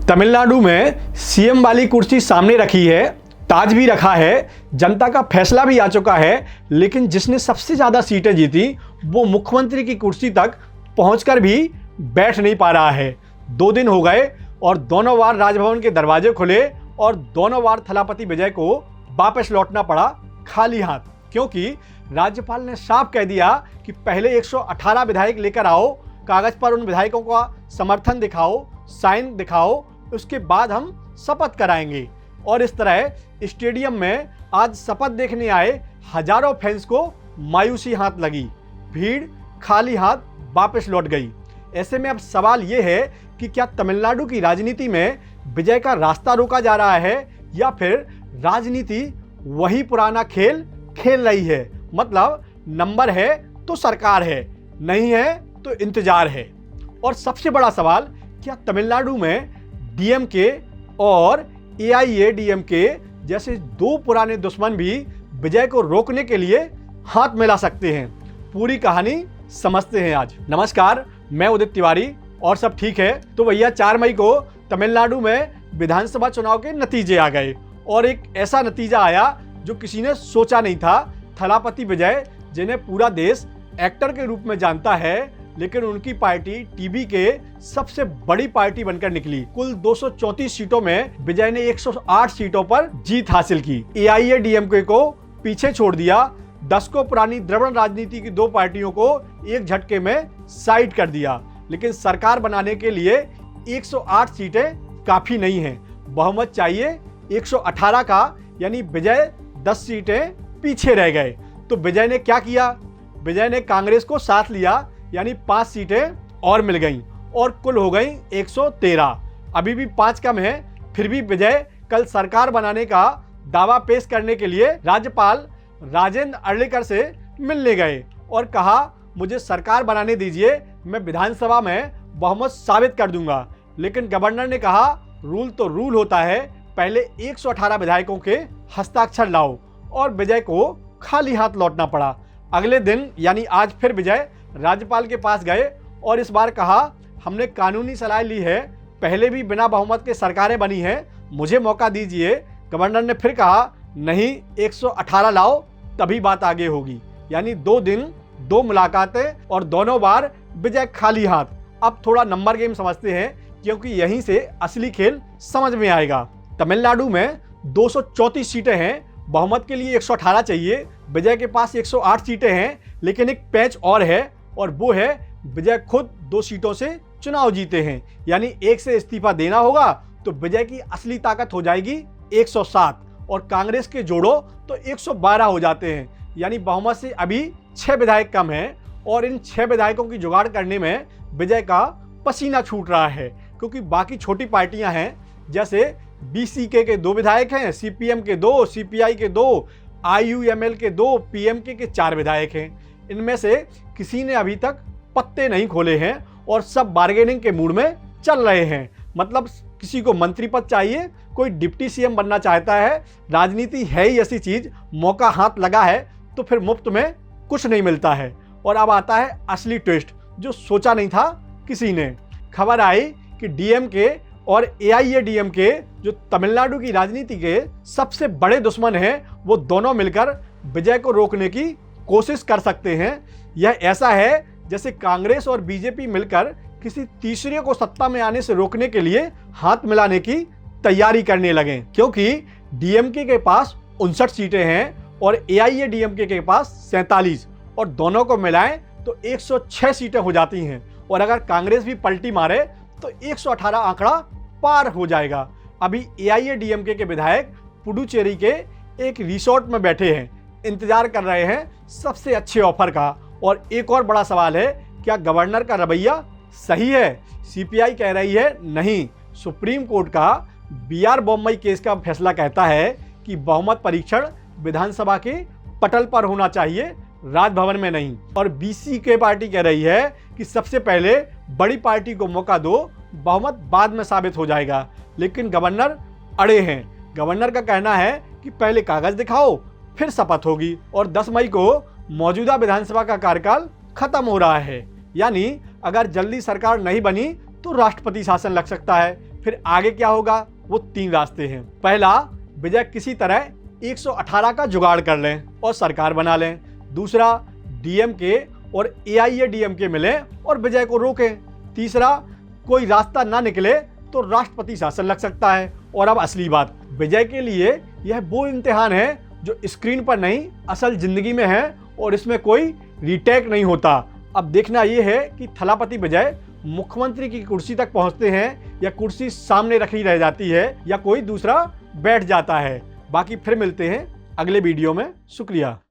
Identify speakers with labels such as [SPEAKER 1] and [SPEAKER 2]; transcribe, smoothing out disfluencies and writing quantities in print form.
[SPEAKER 1] तमिलनाडु में सीएम वाली कुर्सी सामने रखी है, ताज भी रखा है, जनता का फैसला भी आ चुका है, लेकिन जिसने सबसे ज़्यादा सीटें जीती वो मुख्यमंत्री की कुर्सी तक पहुंचकर भी बैठ नहीं पा रहा है। 2 दिन हो गए और दोनों बार राजभवन के दरवाजे खुले और दोनों बार थलापति विजय को वापस लौटना पड़ा खाली हाथ, क्योंकि राज्यपाल ने साफ कह दिया कि पहले 118 विधायक लेकर आओ, कागज पर उन विधायकों का समर्थन दिखाओ, साइन दिखाओ, उसके बाद हम शपथ कराएंगे। और इस तरह स्टेडियम में आज शपथ देखने आए हजारों फैंस को मायूसी हाथ लगी, भीड़ खाली हाथ वापस लौट गई। ऐसे में अब सवाल ये है कि क्या तमिलनाडु की राजनीति में विजय का रास्ता रोका जा रहा है या फिर राजनीति वही पुराना खेल खेल रही है, मतलब नंबर है तो सरकार है, नहीं है तो इंतजार है। और सबसे बड़ा सवाल, क्या तमिलनाडु में डीएमके और एआईएडीएमके जैसे 2 पुराने दुश्मन भी विजय को रोकने के लिए हाथ मिला सकते हैं? पूरी कहानी समझते हैं आज। नमस्कार, मैं उदित तिवारी और सब ठीक है। तो भैया 4 मई को तमिलनाडु में विधानसभा चुनाव के नतीजे आ गए और एक ऐसा नतीजा आया जो किसी ने सोचा नहीं था। थलापति विजय, जिन्हें पूरा देश एक्टर के रूप में जानता है, लेकिन उनकी पार्टी टीवी के सबसे बड़ी पार्टी बनकर निकली। कुल 234 सीटों में विजय ने 108 सीटों पर जीत हासिल की। एआईएडीएमके को पीछे छोड़ दिया। 10 को पुरानी द्रविड़ राजनीति की 2 पार्टियों को एक झटके में साइड कर दिया। लेकिन सरकार बनाने के लिए 108 सीटें काफी नहीं हैं, बहुमत चाहिए 118 का, यानी विजय 10 सीटें पीछे रह गए। तो विजय ने क्या किया? विजय ने कांग्रेस को साथ लिया, यानी 5 सीटें और मिल गईं और कुल हो गई 113। अभी भी 5 कम है, फिर भी विजय कल सरकार बनाने का दावा पेश करने के लिए राज्यपाल राजेंद्र अर्लेकर से मिलने गए और कहा, मुझे सरकार बनाने दीजिए, मैं विधानसभा में बहुमत साबित कर दूंगा। लेकिन गवर्नर ने कहा, रूल तो रूल होता है, पहले 118 विधायकों के हस्ताक्षर लाओ, और विजय को खाली हाथ लौटना पड़ा। अगले दिन यानी आज फिर विजय राज्यपाल के पास गए और इस बार कहा, हमने कानूनी सलाह ली है, पहले भी बिना बहुमत के सरकारें बनी हैं, मुझे मौका दीजिए। गवर्नर ने फिर कहा, नहीं, 118 लाओ, तभी बात आगे होगी। यानी 2 दिन 2 मुलाकातें और दोनों बार विजय खाली हाथ। अब थोड़ा नंबर गेम समझते हैं, क्योंकि यहीं से असली खेल समझ में आएगा। तमिलनाडु में 234 सीटें हैं, बहुमत के लिए 118 चाहिए। विजय के पास 108 सीटें हैं, लेकिन एक पैच और है, और वो है विजय खुद 2 सीटों से चुनाव जीते हैं। यानी 1 से इस्तीफा देना होगा तो विजय की असली ताकत हो जाएगी 107, और कांग्रेस के जोड़ो तो 112 हो जाते हैं। यानी बहुमत से अभी 6 विधायक कम हैं, और इन 6 विधायकों की जुगाड़ करने में विजय का पसीना छूट रहा है, क्योंकि बाकी छोटी पार्टियां हैं, जैसे बीसीके के 2 विधायक हैं, सीपीएम के 2, सीपीआई के 2, आईयूएमएल के 2, पीएमके के 4 विधायक हैं। इनमें से किसी ने अभी तक पत्ते नहीं खोले हैं और सब बार्गेनिंग के मूड में चल रहे हैं। मतलब किसी को मंत्री पद चाहिए, कोई डिप्टी सीएम बनना चाहता है। राजनीति है ही ऐसी चीज, मौका हाथ लगा है तो फिर मुफ्त में कुछ नहीं मिलता है। और अब आता है असली ट्विस्ट, जो सोचा नहीं था किसी ने। खबर आई कि डीएमके और एआईएडीएमके, जो तमिलनाडु की राजनीति के सबसे बड़े दुश्मन हैं, वो दोनों मिलकर विजय को रोकने की कोशिश कर सकते हैं। यह ऐसा है जैसे कांग्रेस और बीजेपी मिलकर किसी तीसरे को सत्ता में आने से रोकने के लिए हाथ मिलाने की तैयारी करने लगे, क्योंकि डीएमके के पास 59 सीटें हैं और एआईएडीएमके के पास 47, और दोनों को मिलाएं तो 106 सीटें हो जाती हैं। और अगर कांग्रेस भी पलटी मारे तो 118 आंकड़ा पार हो जाएगा। अभी एआईएडीएमके के विधायक पुडुचेरी के एक रिसोर्ट में बैठे हैं, इंतजार कर रहे हैं सबसे अच्छे ऑफर का। और एक और बड़ा सवाल है, क्या गवर्नर का रवैया सही है? सीपीआई कह रही है नहीं। सुप्रीम कोर्ट का बीआर बोम्मई केस का फैसला कहता है कि बहुमत परीक्षण विधानसभा के पटल पर होना चाहिए, राजभवन में नहीं। और बीसीके पार्टी कह रही है कि सबसे पहले बड़ी पार्टी को मौका दो, बहुमत बाद में साबित हो जाएगा। लेकिन गवर्नर अड़े हैं। गवर्नर का कहना है कि पहले कागज दिखाओ, फिर शपथ होगी। और 10 मई को मौजूदा विधानसभा का कार्यकाल खत्म हो रहा है, यानी अगर जल्दी सरकार नहीं बनी तो राष्ट्रपति शासन लग सकता है। फिर आगे क्या होगा, वो 3 रास्ते हैं। पहला, विजय किसी तरह 118 का जुगाड़ कर लें और सरकार बना लें। दूसरा, डीएमके और एआईएडीएमके मिलें और विजय को रोकें। तीसरा, कोई रास्ता ना निकले तो राष्ट्रपति शासन लग सकता है। और अब असली बात, विजय के लिए यह वो इम्तिहान है जो स्क्रीन पर नहीं, असल जिंदगी में है और इसमें कोई रीटेक नहीं होता। अब देखना यह है कि थलापति विजय मुख्यमंत्री की कुर्सी तक पहुंचते हैं या कुर्सी सामने रखी रह जाती है या कोई दूसरा बैठ जाता है। बाकी फिर मिलते हैं अगले वीडियो में। शुक्रिया।